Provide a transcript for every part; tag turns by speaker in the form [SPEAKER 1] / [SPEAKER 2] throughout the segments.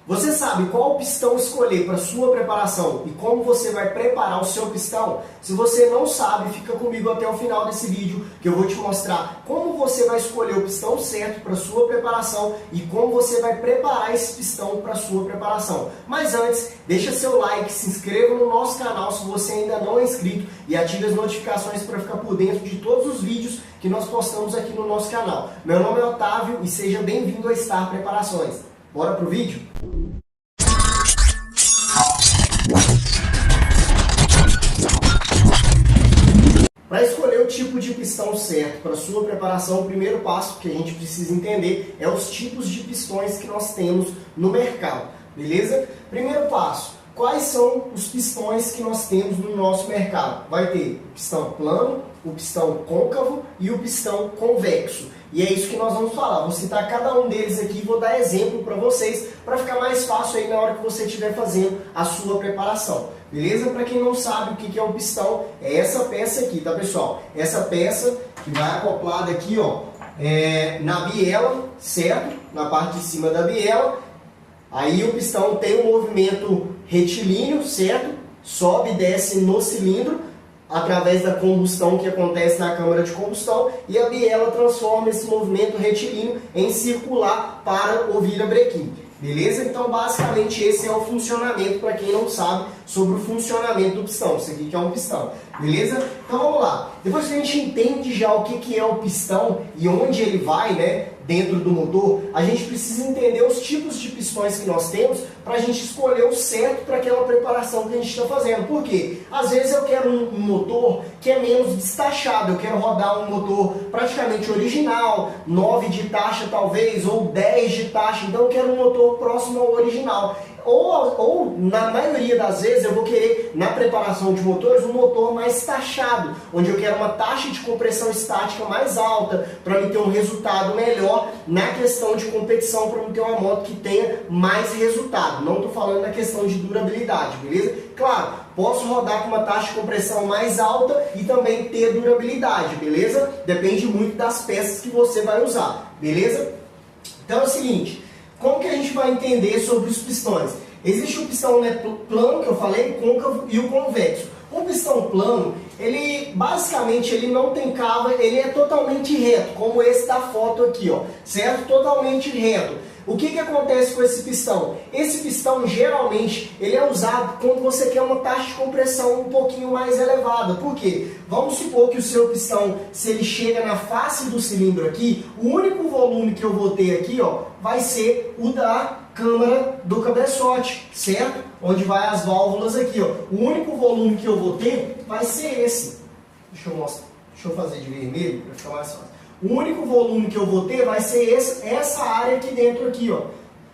[SPEAKER 1] Você sabe qual pistão escolher para sua preparação e como você vai preparar o seu pistão? Se você não sabe, fica comigo até o final desse vídeo que eu vou te mostrar como você vai escolher o pistão certo para sua preparação e como você vai preparar esse pistão para sua preparação. Mas antes, deixa seu like, se inscreva no nosso canal se você ainda não é inscrito e ative as notificações para ficar por dentro de todos os vídeos que nós postamos aqui no nosso canal. Meu nome é Otávio e seja bem-vindo a Star Preparações. Bora pro vídeo? Para escolher o tipo de pistão certo para sua preparação, o primeiro passo que a gente precisa entender é os tipos de pistões que nós temos no mercado, beleza? Primeiro passo, quais são os pistões que nós temos no nosso mercado? Vai ter o pistão plano, o pistão côncavo e o pistão convexo. E é isso que nós vamos falar. Vou citar cada um deles aqui e vou dar exemplo para vocês, para ficar mais fácil aí na hora que você estiver fazendo a sua preparação. Beleza? Para quem não sabe o que é um pistão, é essa peça aqui, tá pessoal? Essa peça que vai acoplada aqui, ó, na biela, certo? Na parte de cima da biela. Aí o pistão tem um movimento retilíneo, certo? Sobe e desce no cilindro, através da combustão que acontece na câmara de combustão, e a biela transforma esse movimento retilíneo em circular para o virabrequim. Beleza? Então, basicamente, esse é o funcionamento, para quem não sabe, sobre o funcionamento do pistão. Isso aqui que é um pistão. Beleza? Então, vamos lá. Depois que a gente entende já o que é o pistão e onde ele vai, né, dentro do motor, a gente precisa entender os tipos de pistões que nós temos para a gente escolher o certo para aquela preparação que a gente está fazendo. Por quê? Às vezes eu quero um motor que é menos destachado, eu quero rodar um motor praticamente original, 9 de taxa talvez, ou 10 de taxa, então eu quero um motor próximo ao original. Ou na maioria das vezes eu vou querer, na preparação de motores, um motor mais taxado, onde eu quero uma taxa de compressão estática mais alta, para me ter um resultado melhor na questão de competição, para me ter uma moto que tenha mais resultado. Não estou falando na questão de durabilidade, beleza? Claro, posso rodar com uma taxa de compressão mais alta e também ter durabilidade, beleza? Depende muito das peças que você vai usar, beleza? Então é o seguinte, como que a gente vai entender sobre os pistões? Existe o pistão, né, plano, que eu falei, o côncavo e o convexo. O pistão plano, ele basicamente ele não tem cava, ele é totalmente reto, como esse da foto aqui, ó, certo? Totalmente reto. O que acontece com esse pistão? Esse pistão, geralmente, ele é usado quando você quer uma taxa de compressão um pouquinho mais elevada. Por quê? Vamos supor que o seu pistão, se ele chega na face do cilindro aqui, o único volume que eu vou ter aqui, ó, vai ser o da câmara do cabeçote, certo? Onde vai as válvulas aqui, ó. O único volume que eu vou ter vai ser esse. Deixa eu mostrar. Deixa eu fazer de vermelho para ficar mais fácil. O único volume que eu vou ter vai ser essa área aqui dentro aqui, ó.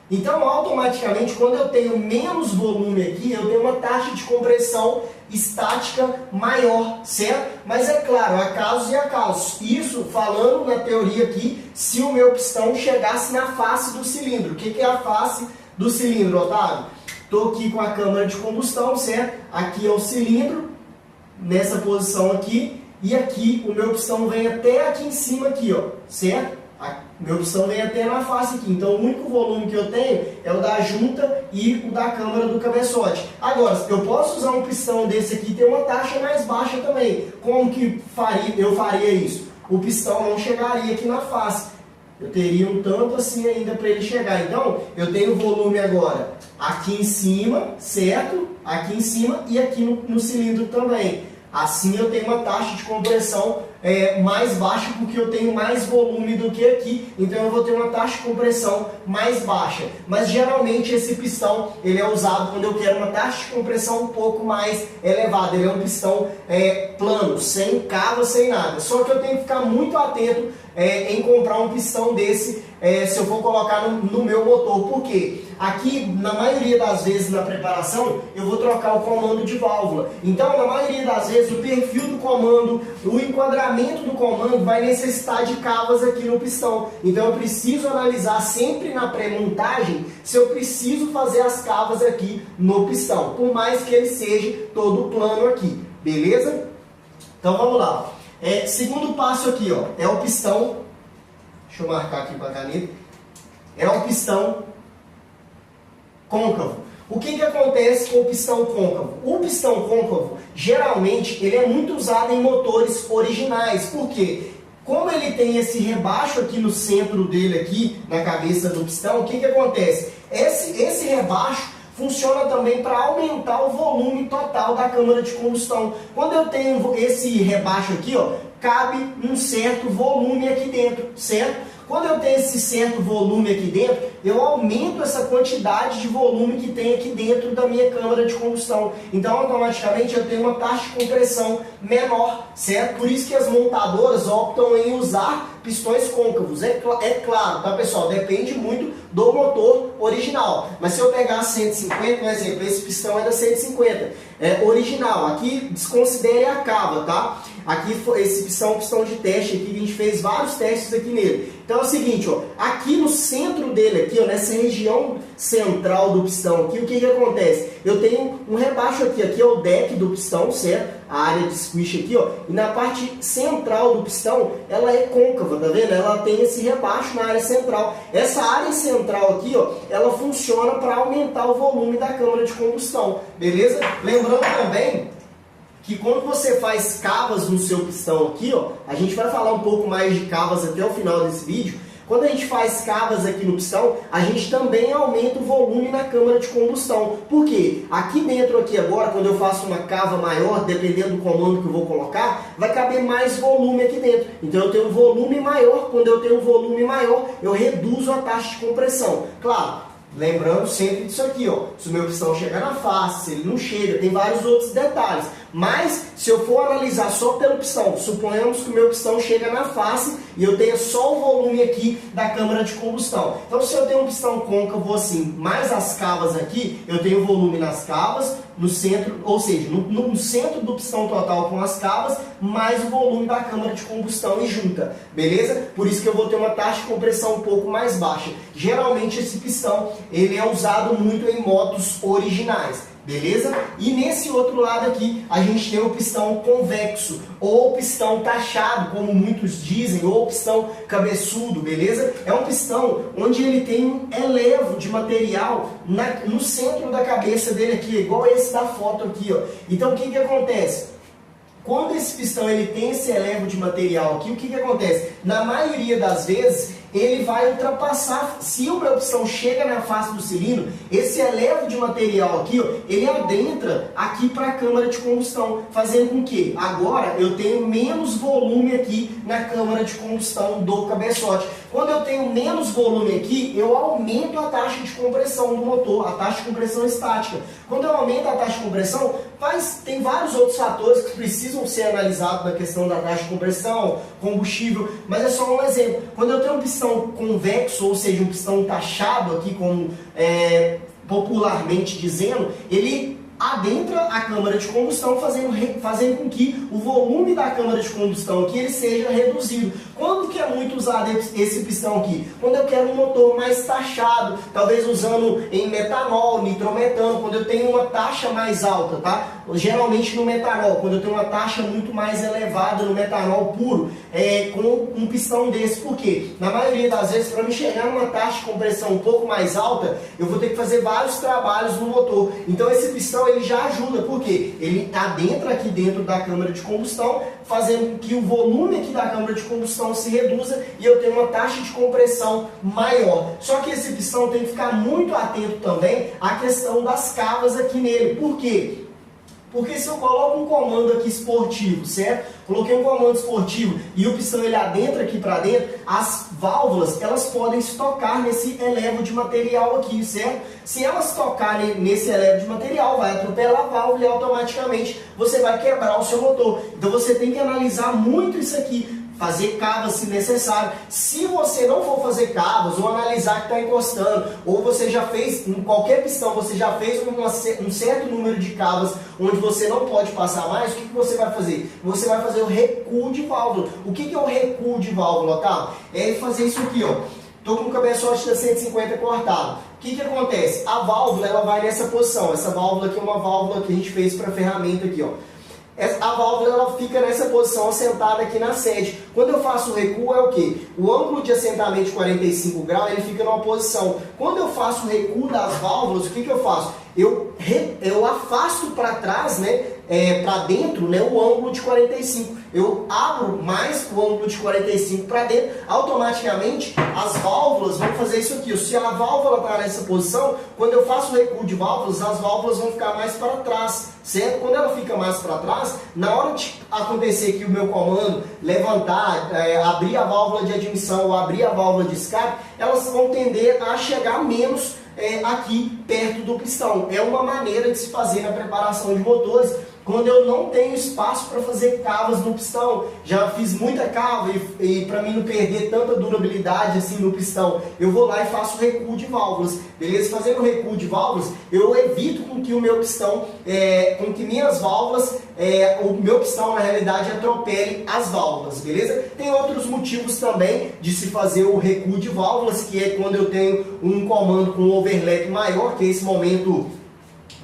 [SPEAKER 1] Então, automaticamente, quando eu tenho menos volume aqui, eu tenho uma taxa de compressão estática maior, certo? Mas é claro, há casos e há casos. Isso falando na teoria aqui, se o meu pistão chegasse na face do cilindro. O que é a face do cilindro, Otávio? Estou aqui com a câmara de combustão, certo? Aqui é o cilindro, nessa posição aqui. E aqui o meu pistão vem até aqui em cima, aqui, ó, certo? O meu pistão vem até na face aqui. Então o único volume que eu tenho é o da junta e o da câmara do cabeçote. Agora, eu posso usar um pistão desse aqui e ter uma taxa mais baixa também. Como que eu faria isso? O pistão não chegaria aqui na face. Eu teria um tanto assim ainda para ele chegar. Então, eu tenho volume agora aqui em cima, certo? Aqui em cima e aqui no cilindro também. Assim eu tenho uma taxa de compressão mais baixa, porque eu tenho mais volume do que aqui, então eu vou ter uma taxa de compressão mais baixa. Mas geralmente esse pistão ele é usado quando eu quero uma taxa de compressão um pouco mais elevada. Ele é um pistão plano, sem cava, sem nada. Só que eu tenho que ficar muito atento em comprar um pistão desse se eu for colocar no meu motor. Por quê? Aqui, na maioria das vezes na preparação, eu vou trocar o comando de válvula. Então, na maioria das vezes, o perfil do comando, o enquadramento do comando vai necessitar de cavas aqui no pistão. Então, eu preciso analisar sempre na pré-montagem se eu preciso fazer as cavas aqui no pistão, por mais que ele seja todo plano aqui. Beleza? Então, vamos lá. Segundo passo aqui, ó, é o pistão. Deixa eu marcar aqui com a caneta. É o pistão côncavo. O que acontece com o pistão côncavo? O pistão côncavo, geralmente, ele é muito usado em motores originais. Por quê? Como ele tem esse rebaixo aqui no centro dele, aqui na cabeça do pistão, o que acontece? Esse rebaixo funciona também para aumentar o volume total da câmara de combustão. Quando eu tenho esse rebaixo aqui, ó, cabe um certo volume aqui dentro, certo? Quando eu tenho esse certo volume aqui dentro, eu aumento essa quantidade de volume que tem aqui dentro da minha câmara de combustão. Então, automaticamente, eu tenho uma taxa de compressão menor, certo? Por isso que as montadoras optam em usar pistões côncavos. É claro, tá, pessoal? Depende muito do motor original. Mas se eu pegar 150, por exemplo, esse pistão é da 150, é original. Aqui, desconsidere a cava, tá? Aqui, esse pistão é um pistão de teste aqui, que a gente fez vários testes aqui nele. Então é o seguinte, ó, aqui no centro dele, aqui, ó, nessa região central do pistão aqui, o que acontece? Eu tenho um rebaixo aqui, aqui é o deck do pistão, certo? A área de squish aqui, ó, e na parte central do pistão, ela é côncava, tá vendo? Ela tem esse rebaixo na área central. Essa área central aqui, ó, ela funciona para aumentar o volume da câmara de combustão, beleza? Lembrando também que quando você faz cavas no seu pistão aqui, ó, a gente vai falar um pouco mais de cavas até o final desse vídeo. Quando a gente faz cavas aqui no pistão, a gente também aumenta o volume na câmara de combustão. Por quê? Aqui dentro, aqui agora, quando eu faço uma cava maior, dependendo do comando que eu vou colocar, vai caber mais volume aqui dentro. Então eu tenho um volume maior. Quando eu tenho um volume maior, eu reduzo a taxa de compressão. Claro, lembrando sempre disso aqui, ó, se o meu pistão chegar na face, se ele não chega, tem vários outros detalhes. Mas, se eu for analisar só pelo pistão, suponhamos que o meu pistão chega na face e eu tenho só o volume aqui da câmara de combustão. Então, se eu tenho um pistão côncavo assim, mais as cavas aqui, eu tenho volume nas cavas, no centro, ou seja, no centro do pistão total com as cavas, mais o volume da câmara de combustão e junta, beleza? Por isso que eu vou ter uma taxa de compressão um pouco mais baixa. Geralmente esse pistão, ele é usado muito em motos originais. Beleza? E nesse outro lado aqui, a gente tem o pistão convexo, ou pistão taxado, como muitos dizem, ou pistão cabeçudo, beleza? É um pistão onde ele tem um elevo de material no centro da cabeça dele aqui, igual esse da foto aqui, ó. Então, o que acontece? Quando esse pistão ele tem esse elevo de material aqui, o que acontece? Na maioria das vezes, ele vai ultrapassar, se o meu pistão chega na face do cilindro, esse elevo de material aqui, ó, ele adentra aqui para a câmara de combustão, fazendo com que agora eu tenho menos volume aqui na câmara de combustão do cabeçote. Quando eu tenho menos volume aqui, eu aumento a taxa de compressão do motor, a taxa de compressão estática. Quando eu aumento a taxa de compressão, tem vários outros fatores que precisam ser analisados na questão da taxa de compressão, combustível, mas é só um exemplo. Quando eu tenho um pistão convexo, ou seja, um pistão taxado aqui, como popularmente dizendo, ele adentra a câmara de combustão, fazendo com que o volume da câmara de combustão aqui ele seja reduzido. Quando que é muito usado esse pistão aqui? Quando eu quero um motor mais taxado, talvez usando em metanol, nitrometano, quando eu tenho uma taxa mais alta, tá? Geralmente no metanol, quando eu tenho uma taxa muito mais elevada no metanol puro, com um pistão desse. Por quê? Na maioria das vezes, para me chegar numa taxa de compressão um pouco mais alta, eu vou ter que fazer vários trabalhos no motor. Então esse pistão ele já ajuda, porque ele adentra aqui dentro da câmara de combustão, fazendo com que o volume aqui da câmara de combustão se reduza e eu tenho uma taxa de compressão maior. Só que esse pistão tem que ficar muito atento também à questão das cavas aqui nele. Por quê? Porque se eu coloco um comando aqui esportivo, certo? Coloquei um comando esportivo e o pistão ele adentra aqui para dentro, as válvulas elas podem se tocar nesse elevo de material aqui, certo? Se elas tocarem nesse elevo de material, vai atropelar a válvula e automaticamente você vai quebrar o seu motor. Então você tem que analisar muito isso aqui. Fazer cavas se necessário. Se você não for fazer cavas ou analisar que está encostando, ou você já fez, em qualquer pistão, você já fez um certo número de cavas onde você não pode passar mais, o que você vai fazer? Você vai fazer o recuo de válvula. O que é o recuo de válvula, Otávio? É fazer isso aqui, ó. Estou com o cabeçote da 150 cortado. O que acontece? A válvula ela vai nessa posição. Essa válvula aqui é uma válvula que a gente fez para a ferramenta aqui, ó. A válvula ela fica nessa posição assentada aqui na sede. Quando eu faço o recuo é o quê? O ângulo de assentamento de 45 graus, ele fica numa posição. Quando eu faço o recuo das válvulas, o que eu faço? Eu afasto para trás, né, para dentro, né, o ângulo de 45. Eu abro mais o ângulo de 45 para dentro, automaticamente as válvulas vão fazer isso aqui. Se a válvula está nessa posição, quando eu faço o recuo de válvulas, as válvulas vão ficar mais para trás, certo? Quando ela fica mais para trás, na hora de acontecer que o meu comando levantar, abrir a válvula de admissão ou abrir a válvula de escape, elas vão tender a chegar menos aqui perto do pistão. É uma maneira de se fazer na preparação de motores quando eu não tenho espaço para fazer cavas no pistão. Já fiz muita cava e para mim não perder tanta durabilidade assim no pistão, eu vou lá e faço o recuo de válvulas, beleza? Fazendo o recuo de válvulas, eu evito com que o meu pistão, com que minhas válvulas, o meu pistão na realidade atropele as válvulas, beleza? Tem outros motivos também de se fazer o recuo de válvulas, que é quando eu tenho um comando com um overlap maior, que é esse momento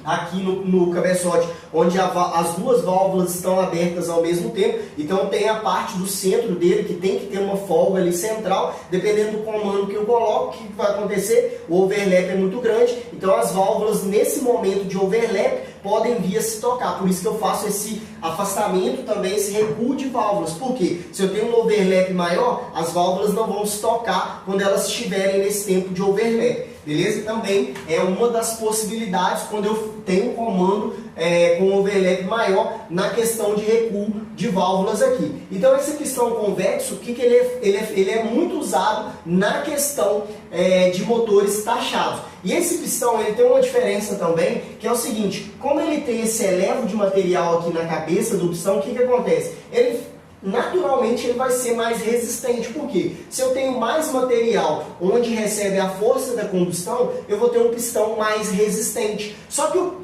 [SPEAKER 1] aqui no cabeçote, onde as duas válvulas estão abertas ao mesmo tempo. Então tem a parte do centro dele que tem que ter uma folga ali central. Dependendo do comando que eu coloco, o que vai acontecer? O overlap é muito grande, então as válvulas nesse momento de overlap podem vir a se tocar. Por isso que eu faço esse afastamento também, esse recuo de válvulas. Por quê? Se eu tenho um overlap maior, as válvulas não vão se tocar quando elas estiverem nesse tempo de overlap. Beleza? Também é uma das possibilidades quando eu tenho um comando com overlap maior na questão de recuo de válvulas aqui. Então esse pistão convexo, o que ele é muito usado na questão de motores taxados. E esse pistão ele tem uma diferença também, que é o seguinte: como ele tem esse elevo de material aqui na cabeça do pistão, o que acontece? Naturalmente ele vai ser mais resistente. Por quê? Se eu tenho mais material onde recebe a força da combustão, eu vou ter um pistão mais resistente. Só que o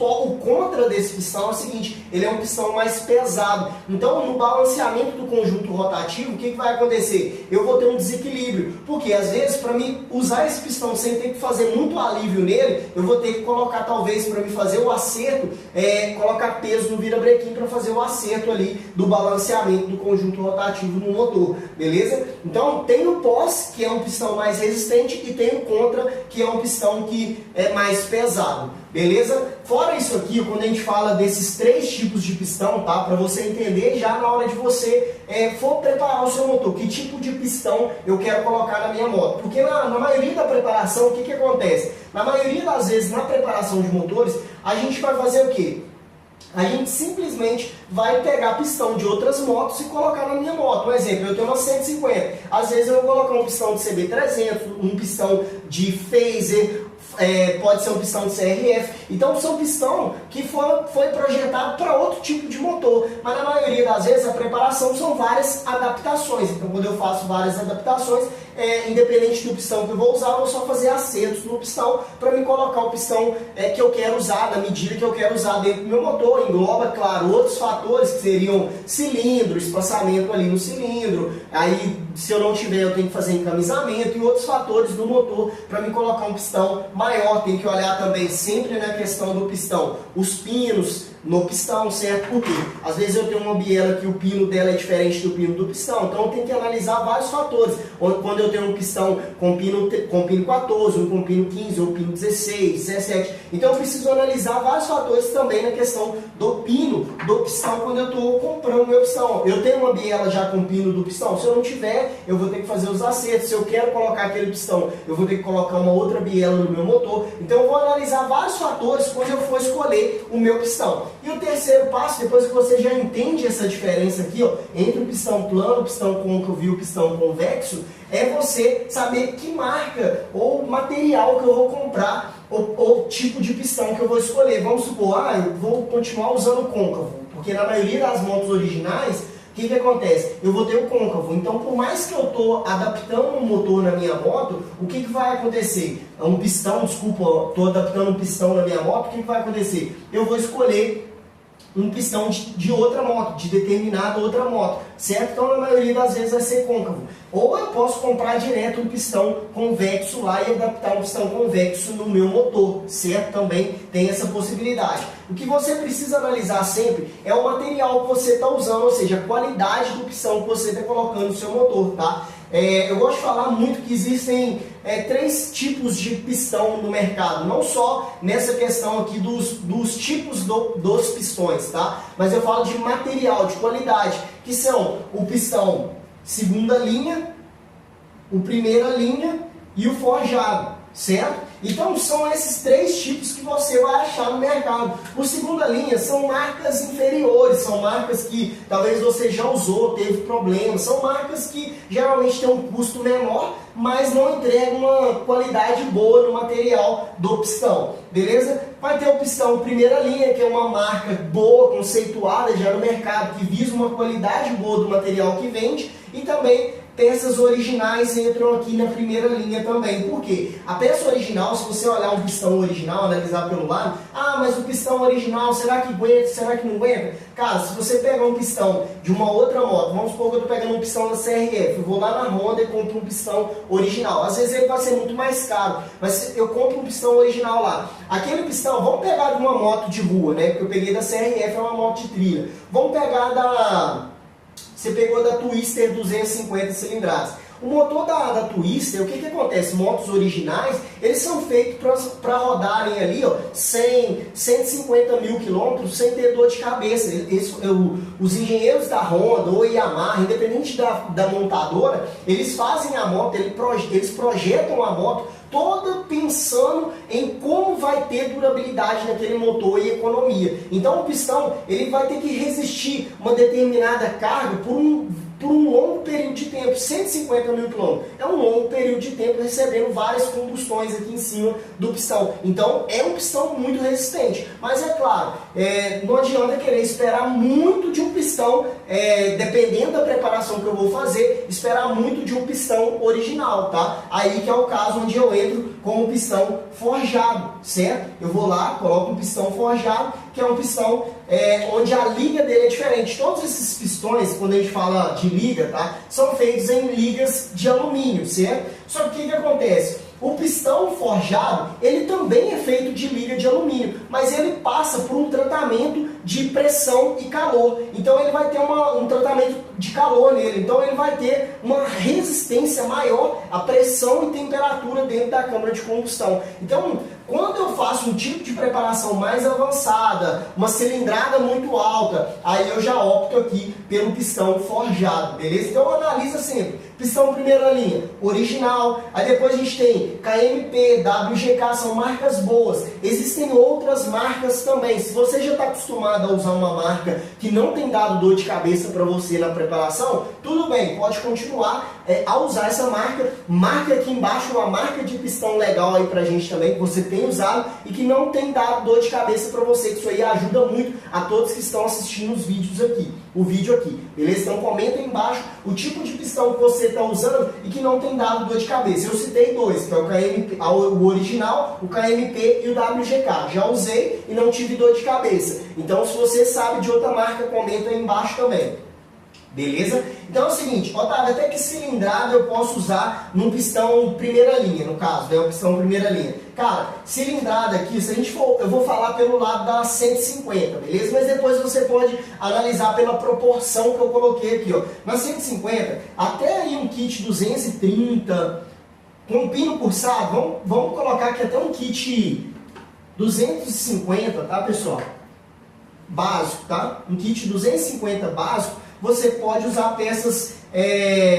[SPEAKER 1] contra desse pistão é o seguinte: ele é um pistão mais pesado. Então no balanceamento do conjunto rotativo, o que vai acontecer? Eu vou ter um desequilíbrio. Porque às vezes, para mim usar esse pistão sem ter que fazer muito alívio nele, eu vou ter que colocar, talvez, para me fazer o acerto, colocar peso no virabrequim para fazer o acerto ali do balanceamento do conjunto rotativo no motor, beleza? Então tem o pós, que é um pistão mais resistente, e tem o contra, que é um pistão que é mais pesado, beleza? Fora isso aqui, quando a gente fala desses três tipos de pistão, tá? Para você entender já na hora de você for preparar o seu motor, que tipo de pistão eu quero colocar na minha moto. Porque na maioria da preparação, o que acontece? Na maioria das vezes, na preparação de motores, a gente vai fazer o quê? A gente simplesmente vai pegar pistão de outras motos e colocar na minha moto. Por exemplo, eu tenho uma 150. Às vezes eu vou colocar um pistão de CB300, um pistão de Phaser, pode ser um pistão de CRF. Então são pistão que foi projetado para outro tipo de motor. Mas na maioria das vezes a preparação são várias adaptações. Então quando eu faço várias adaptações, independente do pistão que eu vou usar, eu vou só fazer acertos no pistão para me colocar o pistão que eu quero usar, na medida que eu quero usar dentro do meu motor. Engloba, claro, outros fatores que seriam cilindro, espaçamento ali no cilindro. Aí, se eu não tiver, eu tenho que fazer encamisamento e outros fatores do motor para me colocar um pistão maior. Tem que olhar também sempre na questão do pistão, os pinos no pistão, certo? Porque às vezes eu tenho uma biela que o pino dela é diferente do pino do pistão, então eu tenho que analisar vários fatores. Quando eu tenho um pistão com pino 14, um com pino 15, ou pino 16, 17, então eu preciso analisar vários fatores também na questão do pino do pistão quando eu estou comprando meu pistão. Eu tenho uma biela já com pino do pistão, se eu não tiver, eu vou ter que fazer os acertos. Se eu quero colocar aquele pistão, eu vou ter que colocar uma outra biela no meu motor. Então eu vou analisar vários fatores quando eu for escolher o meu pistão. E o terceiro passo, depois que você já entende essa diferença aqui, ó, entre o pistão plano, o pistão côncavo e o pistão convexo, é você saber que marca ou material que eu vou comprar, ou tipo de pistão que eu vou escolher. Vamos supor, eu vou continuar usando o côncavo, porque na maioria das motos originais, o que acontece? Eu vou ter o côncavo. Então, por mais que eu estou adaptando um motor na minha moto, o que vai acontecer? Um pistão, desculpa, estou adaptando um pistão na minha moto, o que vai acontecer? Eu vou escolher um pistão de outra moto, de determinada outra moto, certo? Então, na maioria das vezes vai ser côncavo. Ou eu posso comprar direto um pistão convexo lá e adaptar um pistão convexo no meu motor, certo? Também tem essa possibilidade. O que você precisa analisar sempre é o material que você está usando, ou seja, a qualidade do pistão que você está colocando no seu motor, tá? Eu gosto de falar muito que existem 3 tipos de pistão no mercado, não só nessa questão aqui dos tipos dos pistões, tá? Mas eu falo de material, de qualidade, que são o pistão segunda linha, o primeira linha e o forjado, certo? Então são esses 3 tipos que você vai achar no mercado. O segunda linha são marcas inferiores, são marcas que talvez você já usou, teve problemas, são marcas que geralmente têm um custo menor, mas não entregam uma qualidade boa no material do pistão, beleza? Vai ter o pistão primeira linha, que é uma marca boa, conceituada já no mercado, que visa uma qualidade boa do material que vende, e também peças originais entram aqui na primeira linha também. Por quê? A peça original, se você olhar um pistão original, analisar pelo lado, mas o pistão original, será que aguenta, será que não aguenta? Cara, se você pegar um pistão de uma outra moto, vamos supor que eu estou pegando um pistão da CRF, eu vou lá na Honda e compro um pistão original. Às vezes ele vai ser muito mais caro, mas eu compro um pistão original lá. Aquele pistão, vamos pegar de uma moto de rua, né? Porque eu peguei da CRF, é uma moto de trilha. Vamos pegar você pegou da Twister 250 cilindradas. O motor da Twister, o que acontece? Motos originais, eles são feitos para rodarem ali, ó, 100, 150 mil quilômetros sem ter dor de cabeça. Os engenheiros da Honda ou Yamaha, independente da montadora, eles fazem a moto, eles projetam a moto toda pensando em como vai ter durabilidade naquele motor e economia. Então o pistão ele vai ter que resistir uma determinada carga por um longo período de tempo, 150 mil quilômetros. É um longo período de tempo recebendo várias combustões aqui em cima do pistão. Então é um pistão muito resistente. Mas é claro, não adianta querer esperar muito de um pistão, dependendo da preparação que eu vou fazer, esperar muito de um pistão original, tá? Aí que é o caso onde eu entro com o pistão forjado, certo? Eu vou lá, coloco um pistão forjado, que é um pistão onde a liga dele é diferente. Todos esses pistões, quando a gente fala de liga, tá? São feitos em ligas de alumínio, certo? Só que o que acontece? O pistão forjado, ele também é feito de liga de alumínio, mas ele passa por um tratamento de pressão e calor. Então ele vai ter um tratamento de calor nele, então ele vai ter uma resistência maior à pressão e temperatura dentro da câmara de combustão. Então, quando eu faço um tipo de preparação mais avançada, uma cilindrada muito alta, aí eu já opto aqui pelo pistão forjado, beleza? Então analisa sempre, pistão primeira linha, original, aí depois a gente tem KMP, WGK, são marcas boas. Existem outras marcas também. Se você já está acostumado a usar uma marca que não tem dado dor de cabeça para você na preparação, tudo bem, pode continuar a usar essa marca. Marca aqui embaixo uma marca de pistão legal aí pra gente também, que você tem usado e que não tem dado dor de cabeça para você, que isso aí ajuda muito a todos que estão assistindo os vídeos aqui, o vídeo aqui, beleza? Então comenta aí embaixo o tipo de pistão que você está usando e que não tem dado dor de cabeça. Eu citei 2, que é o KMP, o original, o KMP e o WGK. Já usei e não tive dor de cabeça. Então se você sabe de outra marca, comenta aí embaixo também. Beleza? Então é o seguinte, Otávio, até que cilindrada eu posso usar num pistão primeira linha, no caso, né? O pistão primeira linha. Cara, cilindrada aqui, se a gente for, eu vou falar pelo lado da 150, beleza? Mas depois você pode analisar pela proporção que eu coloquei aqui, ó. Na 150, até aí um kit 230, com pino pulsado, vamos colocar aqui até um kit 250, tá, pessoal? Básico, tá? Um kit 250 básico, você pode usar peças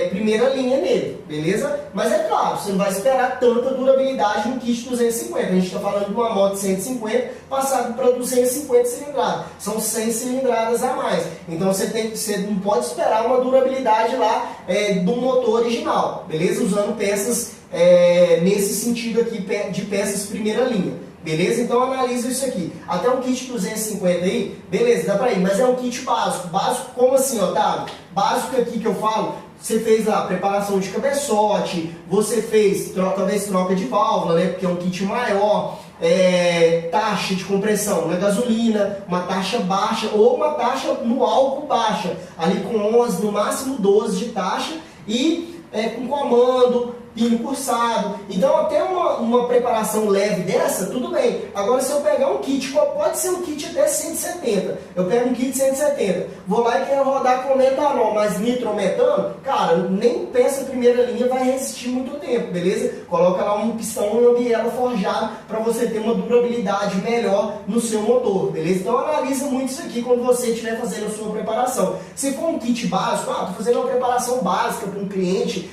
[SPEAKER 1] primeira linha nele, beleza? Mas é claro, você não vai esperar tanta durabilidade no kit 250. A gente está falando de uma moto 150 passado para 250 cilindradas. São 100 cilindradas a mais. Então você não pode esperar uma durabilidade lá do motor original, beleza? Usando peças nesse sentido aqui de peças primeira linha. Beleza? Então analisa isso aqui. Até um kit 250 aí, beleza, dá pra ir. Mas é um kit básico. Básico como assim, Otávio? Básico aqui que eu falo, você fez a preparação de cabeçote, você fez talvez troca de válvula, né? Porque é um kit maior. taxa de compressão na gasolina, uma taxa baixa ou uma taxa no álcool baixa, ali com 11, no máximo 12 de taxa, e com comando, pino cursado. Então até uma preparação leve dessa, tudo bem. Agora se eu pegar um kit, pode ser um kit até 170, eu pego um kit 170, vou lá e quero rodar com metanol, mas nitrometano, cara, nem peça primeira linha vai resistir muito tempo, beleza? Coloca lá um pistão e uma biela forjada para você ter uma durabilidade melhor no seu motor, beleza? Então analisa muito isso aqui quando você estiver fazendo a sua preparação. Se for um kit básico, estou fazendo uma preparação básica para um cliente,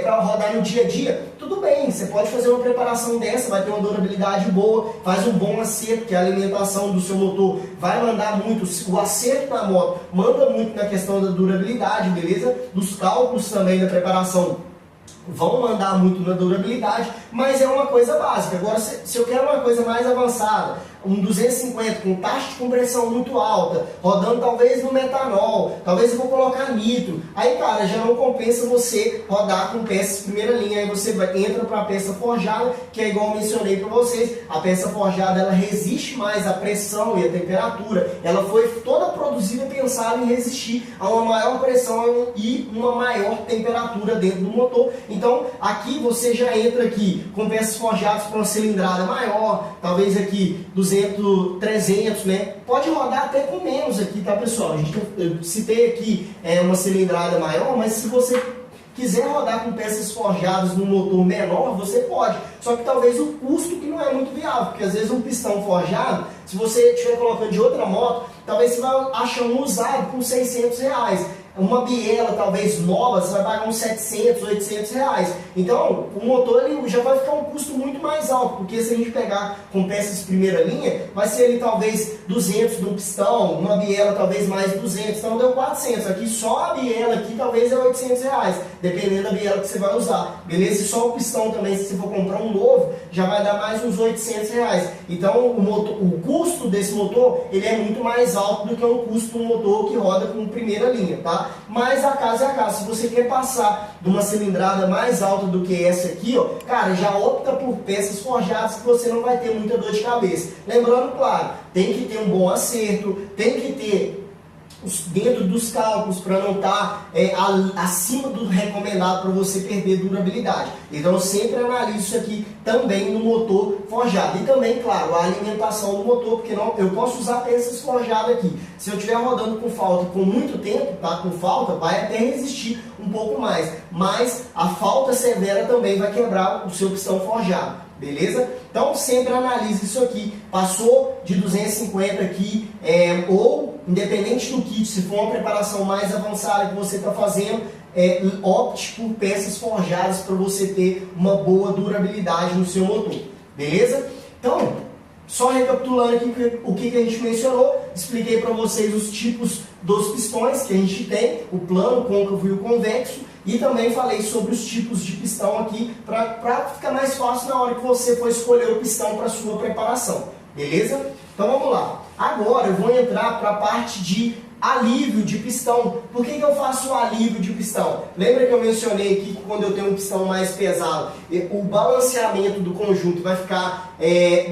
[SPEAKER 1] para rodar no dia a dia, tudo bem, você pode fazer uma preparação dessa, vai ter uma durabilidade boa, faz um bom acerto, que a alimentação do seu motor vai mandar muito, o acerto da moto manda muito na questão da durabilidade, beleza? Dos cálculos também da preparação vão mandar muito na durabilidade, mas é uma coisa básica. Agora, se eu quero uma coisa mais avançada, um 250 com taxa de compressão muito alta, rodando talvez no metanol, talvez eu vou colocar nitro, aí cara, já não compensa você rodar com peças de primeira linha, aí você entra para a peça forjada, que é igual eu mencionei para vocês, a peça forjada ela resiste mais à pressão e à temperatura, ela foi toda produzida e pensada em resistir a uma maior pressão e uma maior temperatura dentro do motor. Então aqui você já entra aqui com peças forjadas para uma cilindrada maior, talvez aqui 200, 300, né? Pode rodar até com menos aqui, tá pessoal? Eu citei aqui uma cilindrada maior, mas se você quiser rodar com peças forjadas no motor menor, você pode. Só que talvez o custo que não é muito viável, porque às vezes um pistão forjado, se você estiver colocando de outra moto, talvez você vai achar um usado por R$600. Uma biela, talvez nova, você vai pagar uns 700, 800 reais. Então, o motor ele já vai ficar um custo muito mais alto, porque se a gente pegar com peças de primeira linha, vai ser ali talvez 200 do pistão, uma biela talvez mais 200, então deu 400. Aqui só a biela aqui talvez é 800 reais, dependendo da biela que você vai usar. Beleza? E só o pistão também, se você for comprar um novo, já vai dar mais uns 800 reais. Então, o custo desse motor, ele é muito mais alto do que o custo de um motor que roda com primeira linha, tá? Mas a casa é a casa. Se você quer passar de uma cilindrada mais alta do que essa aqui, ó, cara, já opta por peças forjadas que você não vai ter muita dor de cabeça. Lembrando, claro, tem que ter um bom acerto, tem que ter dentro dos cálculos para não estar acima do recomendado para você perder durabilidade. Então eu sempre analiso isso aqui também no motor forjado. E também, claro, a alimentação do motor, porque não, eu posso usar peças forjadas aqui. Se eu estiver rodando com falta com muito tempo, tá com falta, vai até resistir um pouco mais. Mas a falta severa também vai quebrar o seu pistão forjado. Beleza? Então sempre analise isso aqui. Passou de 250 aqui, ou independente do kit, se for uma preparação mais avançada que você está fazendo, opte por peças forjadas para você ter uma boa durabilidade no seu motor. Beleza? Então, só recapitulando aqui o que a gente mencionou, expliquei para vocês os tipos dos pistões que a gente tem, o plano, o côncavo e o convexo, e também falei sobre os tipos de pistão aqui, para ficar mais fácil na hora que você for escolher o pistão para a sua preparação. Beleza? Então vamos lá. Agora eu vou entrar para a parte de alívio de pistão. Por que eu faço o alívio de pistão? Lembra que eu mencionei aqui que quando eu tenho um pistão mais pesado, o balanceamento do conjunto vai ficar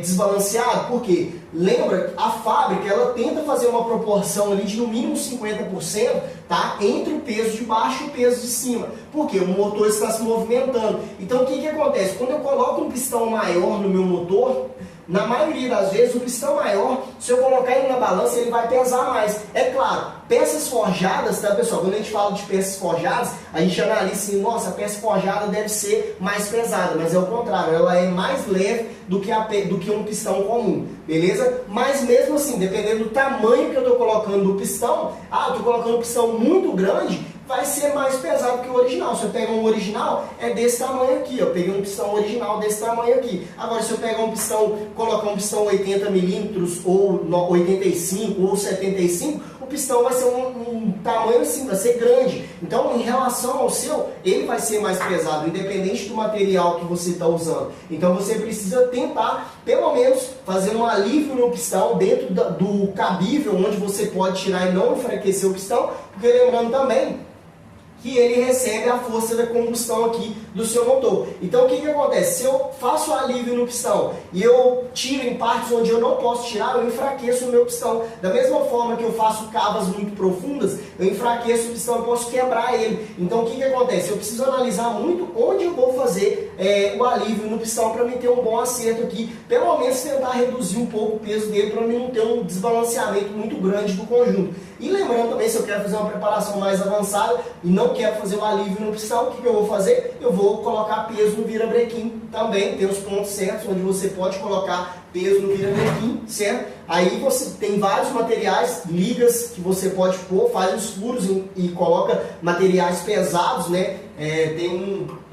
[SPEAKER 1] desbalanceado? Por quê? Lembra, a fábrica ela tenta fazer uma proporção ali de no mínimo 50%, tá? Entre o peso de baixo e o peso de cima. Por quê? O motor está se movimentando. Então o que acontece? Quando eu coloco um pistão maior no meu motor, na maioria das vezes, o pistão maior, se eu colocar ele na balança, ele vai pesar mais. É claro, peças forjadas, tá pessoal? Quando a gente fala de peças forjadas, a gente analisa assim, nossa, a peça forjada deve ser mais pesada, mas é o contrário, ela é mais leve do que um pistão comum, beleza? Mas mesmo assim, dependendo do tamanho que eu estou colocando do pistão, eu estou colocando um pistão muito grande, vai ser mais pesado que o original. Se eu pegar um original, é desse tamanho aqui, eu peguei um pistão original desse tamanho aqui. Agora, se eu pegar um pistão, colocar um pistão 80 milímetros, ou 85, ou 75, o pistão vai ser um tamanho assim, vai ser grande. Então, em relação ao seu, ele vai ser mais pesado, independente do material que você está usando. Então, você precisa tentar, pelo menos, fazer um alívio no pistão dentro do cabível, onde você pode tirar e não enfraquecer o pistão, porque lembrando também que ele recebe a força da combustão aqui do seu motor. Então o que acontece? Se eu faço o alívio no pistão e eu tiro em partes onde eu não posso tirar, eu enfraqueço o meu pistão. Da mesma forma que eu faço cavas muito profundas, eu enfraqueço o pistão, eu posso quebrar ele. Então o que acontece? Eu preciso analisar muito onde eu vou fazer o alívio no pistão para mim ter um bom acerto aqui, pelo menos tentar reduzir um pouco o peso dele para mim não ter um desbalanceamento muito grande do conjunto. E lembrando também, se eu quero fazer uma preparação mais avançada e não quero fazer o alívio no pistão, o que eu vou fazer? Eu vou colocar peso no virabrequim também, tem os pontos certos onde você pode colocar peso no virabrequim, certo? Aí você tem vários materiais, ligas que você pode pôr, faz os furos e coloca materiais pesados, né?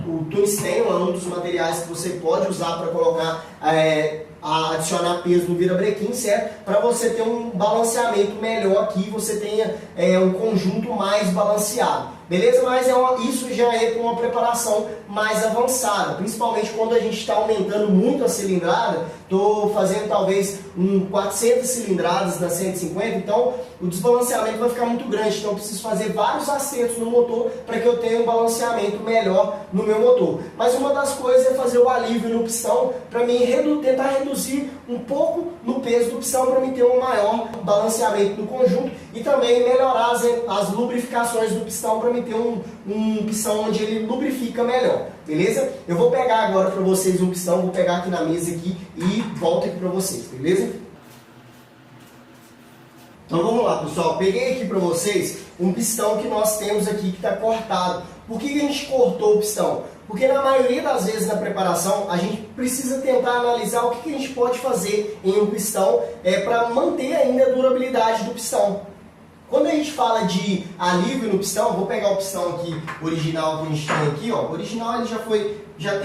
[SPEAKER 1] O tungstênio é um dos materiais que você pode usar para colocar, adicionar peso no virabrequim, certo? Para você ter um balanceamento melhor aqui, você tenha um conjunto mais balanceado. Beleza? Mas isso já é com uma preparação mais avançada, principalmente quando a gente está aumentando muito a cilindrada. Estou fazendo talvez 400 cilindradas na 150, então o desbalanceamento vai ficar muito grande. Então eu preciso fazer vários acertos no motor para que eu tenha um balanceamento melhor no meu motor. Mas uma das coisas é fazer o alívio no pistão para mim tentar reduzir um pouco no peso do pistão para mim ter um maior balanceamento no conjunto e também melhorar as lubrificações do pistão para mim ter um pistão onde ele lubrifica melhor, beleza? Eu vou pegar agora para vocês um pistão, vou pegar aqui na mesa aqui e volto aqui para vocês, beleza? Então vamos lá, pessoal, peguei aqui para vocês um pistão que nós temos aqui que está cortado. Por que a gente cortou o pistão? Porque na maioria das vezes na preparação a gente precisa tentar analisar o que a gente pode fazer em um pistão para manter ainda a durabilidade do pistão. Quando a gente fala de alívio no pistão, vou pegar o pistão aqui original que a gente tem aqui, ó. O original ele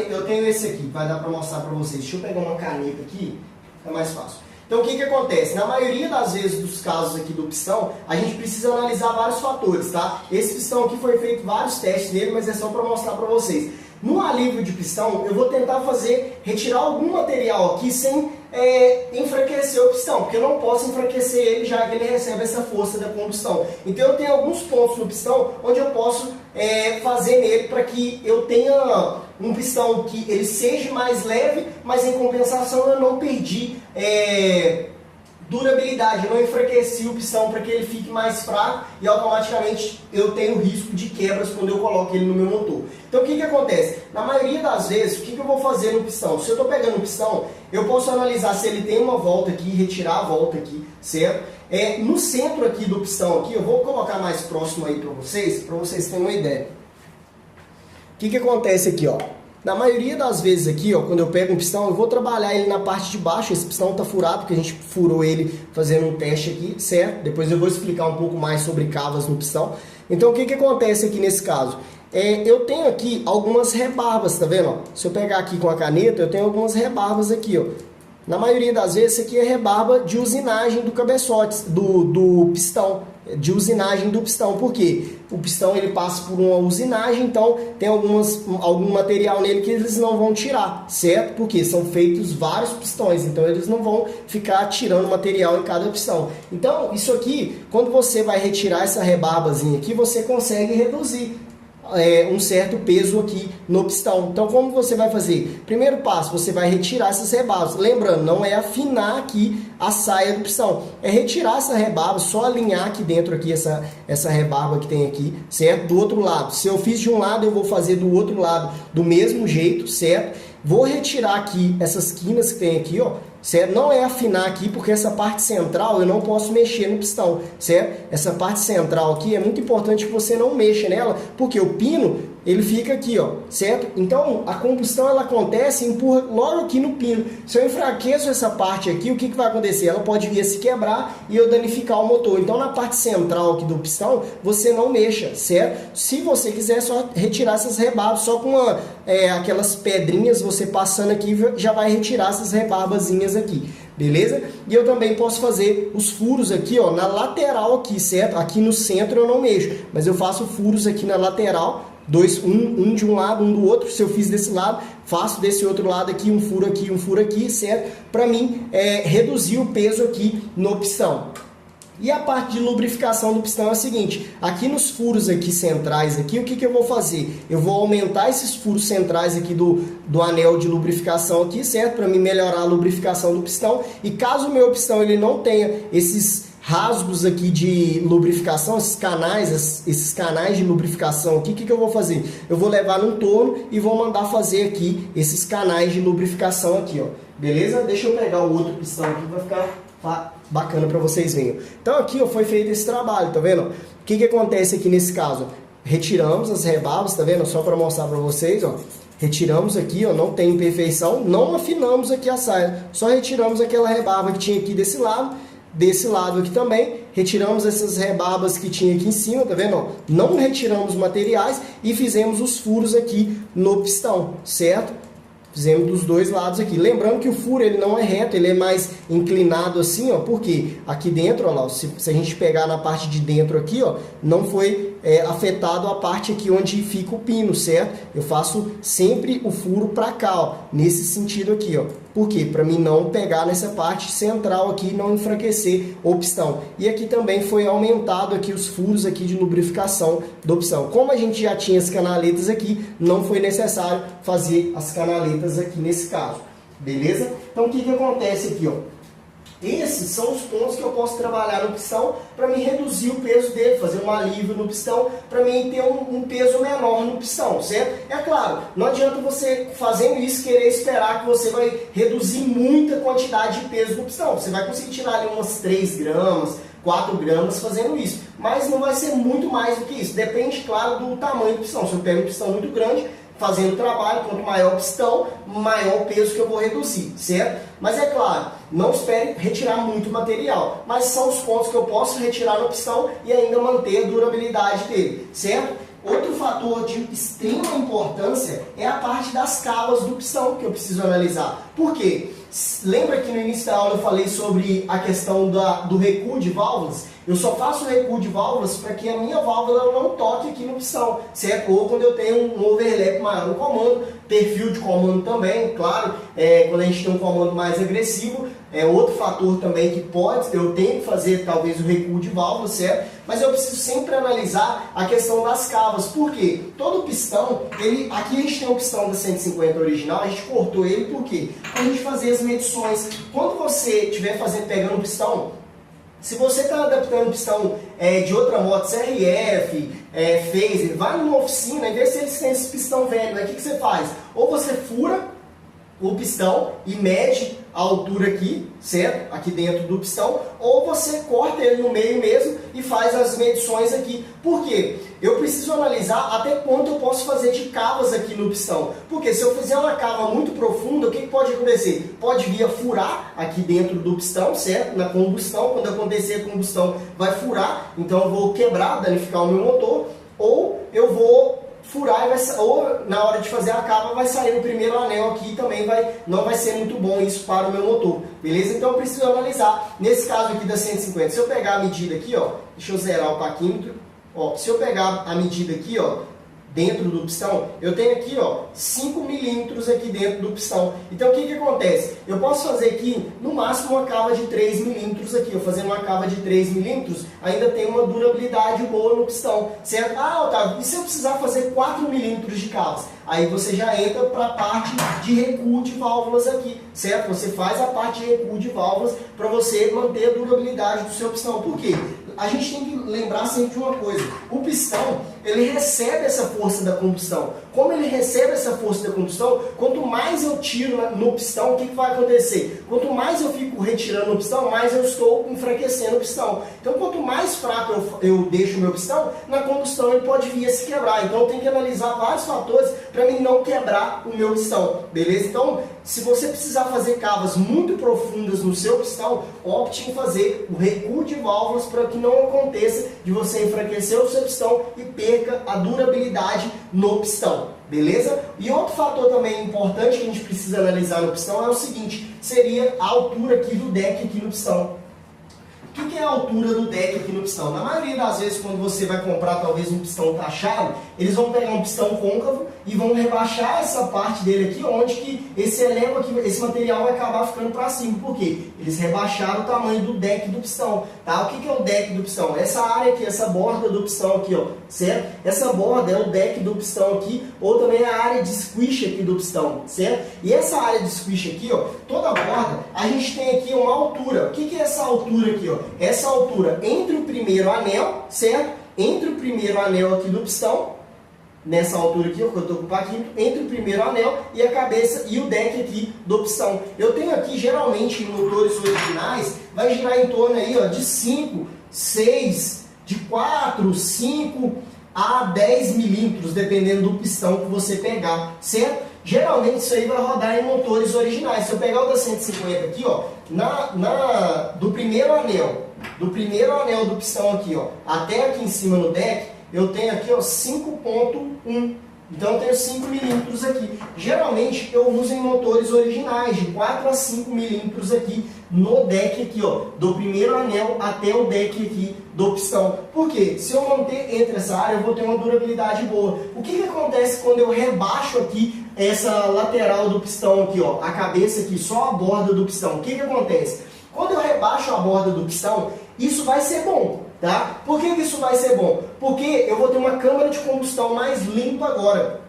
[SPEAKER 1] eu tenho esse aqui, vai dar para mostrar para vocês. Deixa eu pegar uma caneta aqui, é mais fácil. Então o que acontece? Na maioria das vezes dos casos aqui do pistão, a gente precisa analisar vários fatores, tá? Esse pistão aqui foi feito vários testes nele, mas é só para mostrar para vocês. No alívio de pistão, eu vou tentar retirar algum material aqui sem enfraquecer o pistão, porque eu não posso enfraquecer ele já que ele recebe essa força da combustão. Então eu tenho alguns pontos no pistão onde eu posso fazer nele para que eu tenha um pistão que ele seja mais leve, mas em compensação eu não perdi durabilidade, eu não enfraqueci o pistão para que ele fique mais fraco e automaticamente eu tenho risco de quebras quando eu coloco ele no meu motor. Então o que acontece? Na maioria das vezes, o que eu vou fazer no pistão? Se eu estou pegando o pistão, eu posso analisar se ele tem uma volta aqui, retirar a volta aqui, certo? No centro aqui do pistão, aqui, eu vou colocar mais próximo aí para vocês terem uma ideia. O que acontece aqui, ó? Na maioria das vezes aqui, ó, quando eu pego um pistão, eu vou trabalhar ele na parte de baixo. Esse pistão está furado, porque a gente furou ele fazendo um teste aqui, certo? Depois eu vou explicar um pouco mais sobre cavas no pistão. Então, o que acontece aqui nesse caso? Eu tenho aqui algumas rebarbas, tá vendo? Ó? Se eu pegar aqui com a caneta, eu tenho algumas rebarbas aqui, ó. Na maioria das vezes, isso aqui é rebarba de usinagem do cabeçote, do pistão, de usinagem do pistão. Por quê? O pistão ele passa por uma usinagem, então tem algum material nele que eles não vão tirar, certo? Porque são feitos vários pistões, então eles não vão ficar tirando material em cada pistão. Então, isso aqui, quando você vai retirar essa rebarbazinha aqui, você consegue reduzir um certo peso aqui no pistão. Então como você vai fazer? Primeiro passo, você vai retirar essas rebarbas. Lembrando, não é afinar aqui a saia do pistão, é retirar essa rebarba, só alinhar aqui dentro aqui essa rebarba que tem aqui, certo? Do outro lado, se eu fiz de um lado, eu vou fazer do outro lado do mesmo jeito, certo? Vou retirar aqui essas quinas que tem aqui, ó, certo? Não é afinar aqui, porque essa parte central eu não posso mexer no pistão, certo? Essa parte central aqui é muito importante que você não mexa nela, porque o pino, ele fica aqui, ó, certo? Então, a combustão, ela acontece e empurra logo aqui no pino. Se eu enfraqueço essa parte aqui, o que vai acontecer? Ela pode vir a se quebrar e eu danificar o motor. Então, na parte central aqui do pistão, você não mexa, certo? Se você quiser, é só retirar essas rebarbas, só com aquelas pedrinhas, você passando aqui, já vai retirar essas rebarbazinhas aqui, beleza? E eu também posso fazer os furos aqui, ó, na lateral aqui, certo? Aqui no centro eu não mexo, mas eu faço furos aqui na lateral, um de um lado, um do outro. Se eu fiz desse lado, faço desse outro lado aqui, um furo aqui, certo? Para mim, reduzir o peso aqui no pistão. E a parte de lubrificação do pistão é a seguinte, aqui nos furos aqui centrais, aqui, o que eu vou fazer? Eu vou aumentar esses furos centrais aqui do anel de lubrificação aqui, certo? Para me melhorar a lubrificação do pistão. E caso o meu pistão ele não tenha esses rasgos aqui de lubrificação, esses canais de lubrificação aqui, o que eu vou fazer? Eu vou levar num torno e vou mandar fazer aqui esses canais de lubrificação aqui, ó. Beleza? Deixa eu pegar o outro pistão aqui para ficar bacana para vocês verem. Então aqui ó, foi feito esse trabalho, tá vendo? O que acontece aqui nesse caso? Retiramos as rebarbas, tá vendo? Só para mostrar para vocês, ó. Retiramos aqui, ó, não tem imperfeição, não afinamos aqui a saia, só retiramos aquela rebarba que tinha aqui desse lado aqui também, retiramos essas rebarbas que tinha aqui em cima, tá vendo? Ó? Não retiramos materiais e fizemos os furos aqui no pistão, certo? Fizemos dos dois lados aqui. Lembrando que o furo ele não é reto, ele é mais inclinado assim, ó. Porque aqui dentro, ó lá, se a gente pegar na parte de dentro aqui, ó, não foi afetado a parte aqui onde fica o pino, certo? Eu faço sempre o furo para cá, ó, nesse sentido aqui, ó. Por quê? Para mim não pegar nessa parte central aqui e não enfraquecer o pistão. E aqui também foi aumentado aqui os furos aqui de lubrificação do pistão. Como a gente já tinha as canaletas aqui, não foi necessário fazer as canaletas aqui nesse caso. Beleza? Então o que acontece aqui, ó? Esses são os pontos que eu posso trabalhar no pistão para me reduzir o peso dele, fazer um alívio no pistão, para mim ter um peso menor no pistão, certo? É claro, não adianta você fazendo isso querer esperar que você vai reduzir muita quantidade de peso no pistão. Você vai conseguir tirar ali umas 3 gramas, 4 gramas fazendo isso, mas não vai ser muito mais do que isso. Depende, claro, do tamanho do pistão. Se eu pego um pistão muito grande, fazendo o trabalho, quanto maior o pistão, maior o peso que eu vou reduzir, certo? Mas é claro, não espere retirar muito material, mas são os pontos que eu posso retirar no pistão e ainda manter a durabilidade dele, certo? Outro fator de extrema importância é a parte das cavas do pistão que eu preciso analisar. Por quê? Lembra que no início da aula eu falei sobre a questão do recuo de válvulas? Eu só faço recuo de válvulas para que a minha válvula não toque aqui no pistão, certo? Ou quando eu tenho um overlap maior no comando, perfil de comando também, claro, quando a gente tem um comando mais agressivo, é outro fator também que eu tenho que fazer talvez o recuo de válvula, certo? Mas eu preciso sempre analisar a questão das cavas, porque todo pistão, aqui a gente tem um pistão da 150 original, a gente cortou ele por quê? Para a gente fazer as medições. Quando você estiver pegando o pistão, se você está adaptando o pistão de outra moto, CRF, Phaser, vai numa oficina e vê se eles têm esse pistão velho. Aí o que você faz? Ou você fura o pistão e mede a altura aqui, certo? Aqui dentro do pistão, ou você corta ele no meio mesmo e faz as medições aqui. Por quê? Eu preciso analisar até quanto eu posso fazer de cavas aqui no pistão. Porque se eu fizer uma cava muito profunda, o que pode acontecer? Pode vir a furar aqui dentro do pistão, certo? Na combustão, quando acontecer a combustão, vai furar, então eu vou quebrar, danificar o meu motor, ou eu vou furar, ou na hora de fazer a cava vai sair no primeiro anel aqui e também não vai ser muito bom isso para o meu motor, beleza? Então eu preciso analisar, nesse caso aqui da 150, se eu pegar a medida aqui, ó, deixa eu zerar o paquímetro, ó, se eu pegar a medida aqui, ó, dentro do pistão, eu tenho aqui, ó, 5 milímetros aqui dentro do pistão. Então, o que acontece? Eu posso fazer aqui, no máximo, uma cava de 3 milímetros aqui. Eu fazendo uma cava de 3 milímetros, ainda tem uma durabilidade boa no pistão, certo? Ah, Otávio, e se eu precisar fazer 4 milímetros de cavas? Aí você já entra para a parte de recuo de válvulas aqui, certo? Você faz a parte de recuo de válvulas para você manter a durabilidade do seu pistão. Por quê? A gente tem que lembrar sempre de uma coisa. O pistão, ele recebe essa força da combustão. Como ele recebe essa força da combustão, quanto mais eu tiro no pistão, o que vai acontecer? Quanto mais eu fico retirando o pistão, mais eu estou enfraquecendo o pistão. Então, quanto mais fraco eu deixo o meu pistão, na combustão ele pode vir a se quebrar. Então, eu tenho que analisar vários fatores para mim não quebrar o meu pistão, beleza? Então, se você precisar fazer cavas muito profundas no seu pistão, opte em fazer o recuo de válvulas para que não aconteça de você enfraquecer o seu pistão e perca a durabilidade no pistão, beleza? E outro fator também importante que a gente precisa analisar no pistão é o seguinte, seria a altura aqui do deck aqui no pistão. O que que é a altura do deck aqui no pistão? Na maioria das vezes, quando você vai comprar talvez um pistão taxado, eles vão pegar um pistão côncavo e vão rebaixar essa parte dele aqui, onde que esse material vai acabar ficando para cima. Por quê? Eles rebaixaram o tamanho do deck do pistão. Tá? O que é o deck do pistão? Essa área aqui, essa borda do pistão aqui, ó, certo? Essa borda é o deck do pistão aqui, ou também a área de squish aqui do pistão, certo? E essa área de squish aqui, ó, toda a borda, a gente tem aqui uma altura. O que é essa altura aqui, ó? Essa altura entre o primeiro anel, certo? Entre o primeiro anel aqui do pistão, nessa altura aqui, ó, que eu estou com o paquinho, entre o primeiro anel e a cabeça e o deck aqui do pistão. Eu tenho aqui, geralmente, em motores originais, vai girar em torno aí, ó, de 5, 6, de 4, 5 a 10 milímetros, dependendo do pistão que você pegar, certo? Geralmente isso aí vai rodar em motores originais. Se eu pegar o da 150 aqui, ó, do primeiro anel do pistão aqui, ó, até aqui em cima no deck, eu tenho aqui, ó, 5.1. Então eu tenho 5 milímetros aqui. Geralmente eu uso em motores originais, de 4 a 5 milímetros aqui no deck aqui, ó, do primeiro anel até o deck aqui do pistão. Por quê? Se eu manter entre essa área, eu vou ter uma durabilidade boa. O que acontece quando eu rebaixo aqui essa lateral do pistão aqui, ó, a cabeça aqui, só a borda do pistão? O que acontece? Quando eu rebaixo a borda do pistão, isso vai ser bom. Tá? Por que isso vai ser bom? Porque eu vou ter uma câmara de combustão mais limpa agora.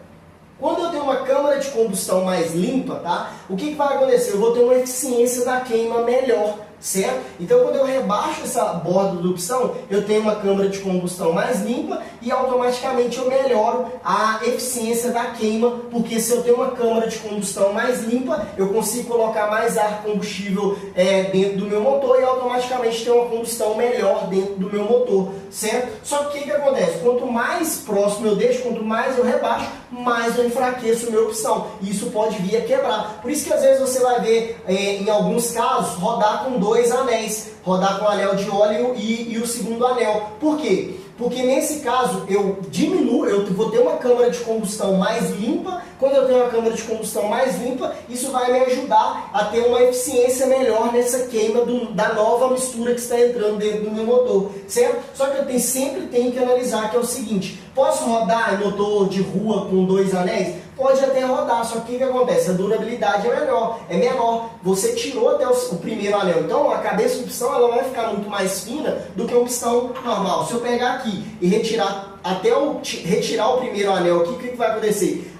[SPEAKER 1] Quando eu tenho uma câmara de combustão mais limpa, tá? O que vai acontecer? Eu vou ter uma eficiência da queima melhor, certo? Então, quando eu rebaixo essa borda do pistão, eu tenho uma câmara de combustão mais limpa e automaticamente eu melhoro a eficiência da queima, porque se eu tenho uma câmara de combustão mais limpa, eu consigo colocar mais ar combustível dentro do meu motor e automaticamente ter uma combustão melhor dentro do meu motor, certo? Só que o que acontece? Quanto mais próximo eu deixo, quanto mais eu rebaixo, mais eu enfraqueço o meu pistão. E isso pode vir a quebrar. Por isso que às vezes você vai ver, em alguns casos, rodar com 2 anéis. Rodar com o anel de óleo e o segundo anel. Por quê? Porque nesse caso eu vou ter uma câmara de combustão mais limpa. Quando eu tenho uma câmara de combustão mais limpa, isso vai me ajudar a ter uma eficiência melhor nessa queima da nova mistura que está entrando dentro do meu motor, certo? Só que eu sempre tenho que analisar, que é o seguinte: posso rodar em motor de rua com 2 anéis? Pode até rodar, só que o que acontece? A durabilidade é menor. Você tirou até o primeiro anel, então a cabeça do pistão ela vai ficar muito mais fina do que um pistão normal. Se eu pegar aqui e retirar o primeiro anel aqui, o que vai acontecer?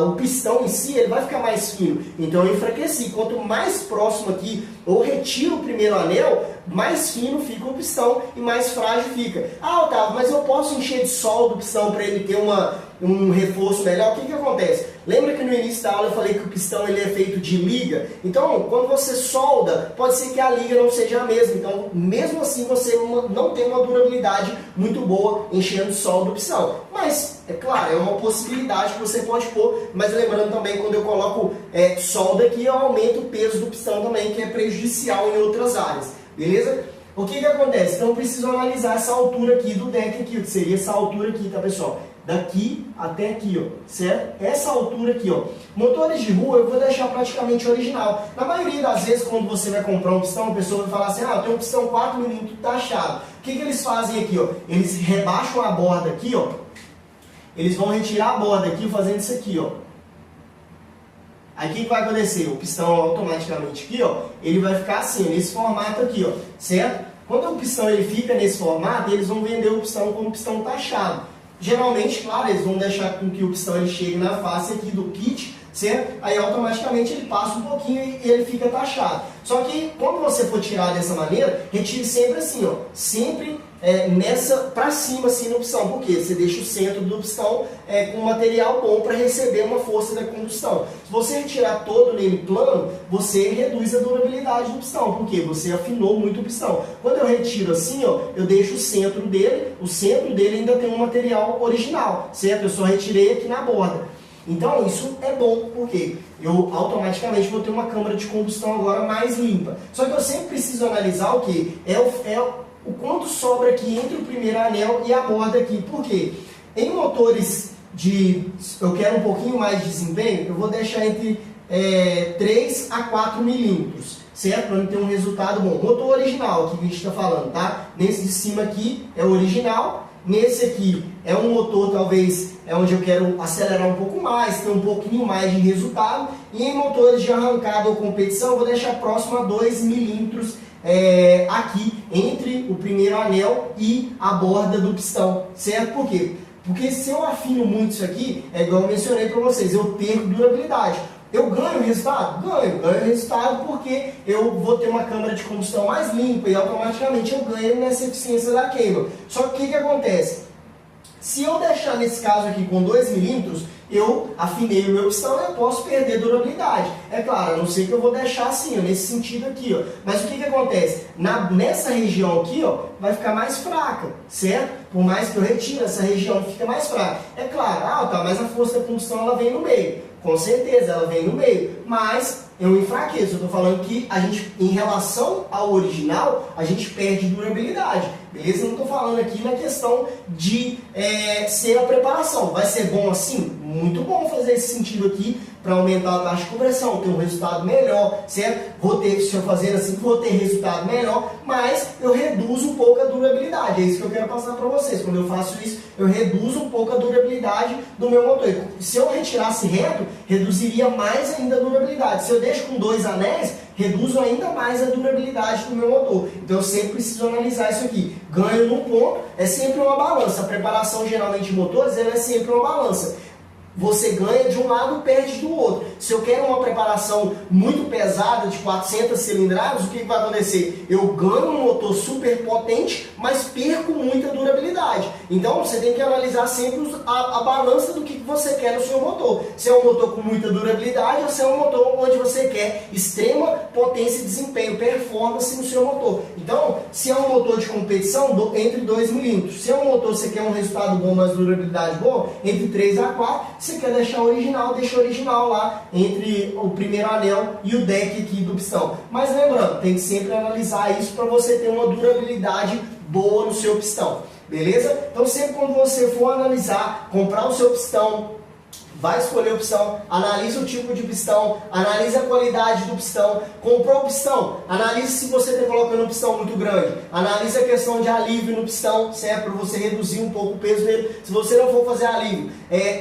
[SPEAKER 1] O pistão em si ele vai ficar mais fino, então eu enfraqueci. Quanto mais próximo aqui eu retiro o primeiro anel, mais fino fica o pistão e mais frágil fica. Ah, Otávio, mas eu posso encher de solda o pistão para ele ter um reforço melhor? O que acontece? Lembra que no início da aula eu falei que o pistão ele é feito de liga? Então, quando você solda, pode ser que a liga não seja a mesma. Então, mesmo assim, você não tem uma durabilidade muito boa enchendo solda do pistão. Mas, é claro, é uma possibilidade que você pode pôr. Mas lembrando também, quando eu coloco solda aqui, eu aumento o peso do pistão também, que é prejudicial em outras áreas. Beleza? O que acontece? Então, eu preciso analisar essa altura aqui do deck aqui, que seria essa altura aqui, tá, pessoal? Daqui até aqui, ó, certo? Essa altura aqui, ó. Motores de rua eu vou deixar praticamente original. Na maioria das vezes, quando você vai comprar um pistão, a pessoa vai falar assim: ah, eu tenho um pistão 4 milímetros taxado. O que eles fazem aqui, ó? Eles rebaixam a borda aqui, ó. Eles vão retirar a borda aqui fazendo isso aqui, ó. Aí o que vai acontecer? O pistão automaticamente aqui, ó, ele vai ficar assim, nesse formato aqui, ó, certo? Quando o pistão ele fica nesse formato, eles vão vender o pistão como pistão taxado. Geralmente, claro, eles vão deixar com que o pistão ele chegue na face aqui do kit, certo? Aí automaticamente ele passa um pouquinho e ele fica taxado. Só que quando você for tirar dessa maneira, retire sempre assim, ó, sempre pra cima assim no pistão, porque você deixa o centro do pistão com um material bom para receber uma força da combustão. Se você retirar todo nele plano, você reduz a durabilidade do pistão, porque você afinou muito o pistão. Quando eu retiro assim, ó, eu deixo o centro dele ainda tem um material original, certo? Eu só retirei aqui na borda. Então isso é bom, porque eu automaticamente vou ter uma câmara de combustão agora mais limpa. Só que eu sempre preciso analisar o que? O quanto sobra aqui entre o primeiro anel e a borda aqui. Por quê? Em motores eu quero um pouquinho mais de desempenho, eu vou deixar entre 3 a 4 milímetros, certo? Para ter um resultado bom. Motor original, aqui que a gente está falando, tá? Nesse de cima aqui é o original, nesse aqui é um motor, talvez, é onde eu quero acelerar um pouco mais, ter um pouquinho mais de resultado, e em motores de arrancada ou competição, eu vou deixar próximo a 2 milímetros aqui, entre o primeiro anel e a borda do pistão, certo? Por quê? Porque se eu afino muito isso aqui, é igual eu mencionei para vocês, eu perco durabilidade. Eu ganho resultado? Ganho resultado porque eu vou ter uma câmara de combustão mais limpa e automaticamente eu ganho nessa eficiência da queima. Só que o que acontece? Se eu deixar nesse caso aqui com 2 milímetros, eu afinei o meu pistão e eu posso perder durabilidade. É claro, a não ser que eu vou deixar assim, ó, nesse sentido aqui. Ó. Mas o que acontece? Nessa região aqui, ó, vai ficar mais fraca, certo? Por mais que eu retire, essa região fica mais fraca. É claro, tá, mas a força da combustão ela vem no meio. Com certeza, ela vem no meio, mas eu enfraqueço. Eu estou falando que a gente, em relação ao original, a gente perde durabilidade. Beleza? Eu não estou falando aqui na questão de ser a preparação. Vai ser bom assim? Muito bom fazer esse sentido aqui para aumentar a taxa de conversão, ter um resultado melhor, certo? Se eu fazer assim, vou ter resultado melhor, mas eu reduzo um pouco a durabilidade. É isso que eu quero passar para vocês. Quando eu faço isso, eu reduzo um pouco a durabilidade do meu motor. Se eu retirasse reto, reduziria mais ainda a durabilidade. Se eu deixo com 2 anéis, reduzo ainda mais a durabilidade do meu motor. Então eu sempre preciso analisar isso aqui. Ganho num ponto, é sempre uma balança. A preparação geralmente de motores, ela é sempre uma balança. Você ganha de um lado, perde do outro. Se eu quero uma preparação muito pesada, de 400 cilindradas, o que vai acontecer? Eu ganho um motor super potente, mas perco muita durabilidade. Então você tem que analisar sempre a balança do que você quer no seu motor. Se é um motor com muita durabilidade ou se é um motor onde você quer extrema potência e desempenho, performance no seu motor. Então, se é um motor de competição, entre 2 milímetros. Se é um motor que você quer um resultado bom, mas durabilidade boa, entre 3 a 4. Se quer deixar original, deixa original lá entre o primeiro anel e o deck aqui do pistão. Mas lembrando, tem que sempre analisar isso para você ter uma durabilidade boa no seu pistão. Beleza? Então sempre quando você for analisar, comprar o seu pistão, vai escolher o pistão, analisa o tipo de pistão, analisa a qualidade do pistão. Comprou o pistão, analise se você está colocando um pistão muito grande, analisa a questão de alívio no pistão, certo? Para você reduzir um pouco o peso dele. Se você não for fazer alívio,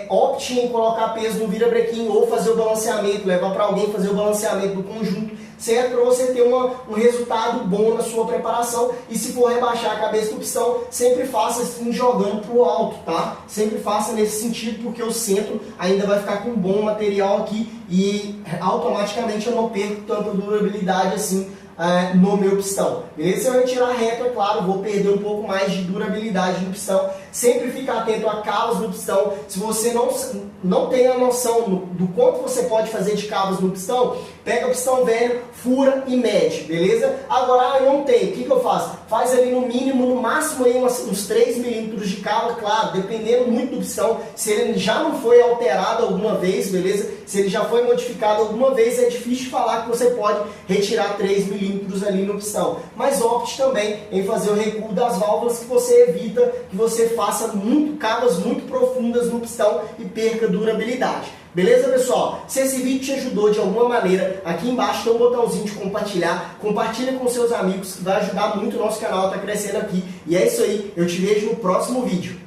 [SPEAKER 1] opte em colocar peso no virabrequim ou fazer o balanceamento, levar para alguém fazer o balanceamento do conjunto, certo? Para você ter um resultado bom na sua preparação. E se for rebaixar a cabeça do pistão, sempre faça assim jogando para o alto, tá? Sempre faça nesse sentido, porque o centro ainda vai ficar com um bom material aqui e automaticamente eu não perco tanta durabilidade assim no meu pistão. Beleza? Se eu retirar reto, é claro, vou perder um pouco mais de durabilidade no pistão. Sempre fica atento a cavos no pistão. Se você não tem a noção do quanto você pode fazer de cavos no pistão, pega o pistão velho, fura e mede, beleza? Agora, eu não tenho, o que eu faço? Faz ali no mínimo, no máximo aí uns 3 milímetros de cavo, claro, dependendo muito do pistão. Se ele já não foi alterado alguma vez, beleza? Se ele já foi modificado alguma vez, é difícil falar que você pode retirar 3 milímetros ali no pistão. Mas opte também em fazer o recuo das válvulas, que você evita que você faça cavas muito profundas no pistão e perca durabilidade. Beleza, pessoal? Se esse vídeo te ajudou de alguma maneira, aqui embaixo tem um botãozinho de compartilhar. Compartilha com seus amigos, que vai ajudar muito o nosso canal a estar crescendo aqui. E é isso aí, eu te vejo no próximo vídeo.